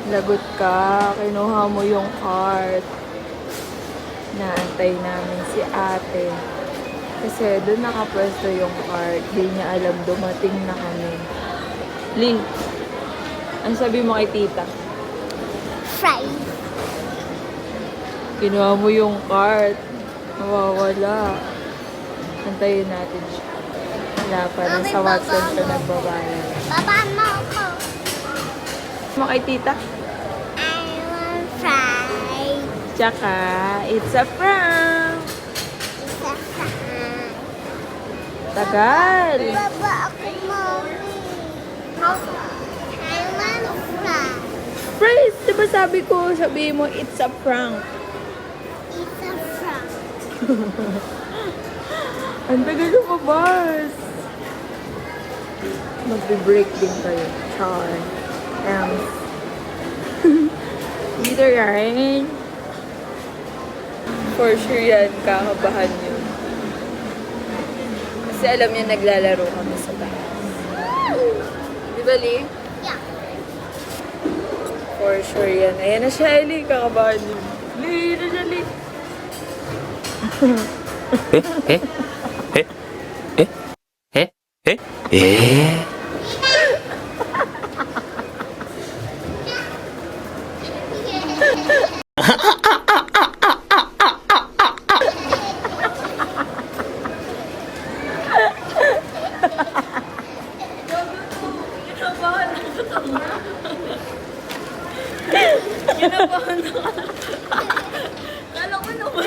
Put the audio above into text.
Lagot ka. Kinuha mo yung cart. Naantay namin si ate. Kasi doon nakapwesto yung cart. Di niya alam dumating na kami. Lee, ano sabi mo kay tita? Fries. Kinuha mo yung cart. Mawawala. Antayin natin siya. Wala pa rin sa Watson ka nagbabayad. Babaan mo ako. Mo kay tita? I want fries. Tsaka, it's a prank! Isa sa Tagal! Baba ako, mommy. I want fries. Praise! Diba sabihin mo, it's a prank. Isa from. Ang tagal lumabas. Magbe-break din kayo. Char. Either yan. For sure yan, kakabahan yun. Kasi alam niya naglalaro kami sa taas. Di ba, Lee? Yeah. For sure yan. Ayan na siya, Lee. Kakabahan yun. Lee, na siya, Lee. Kinabahan na ka. Kala ko naman.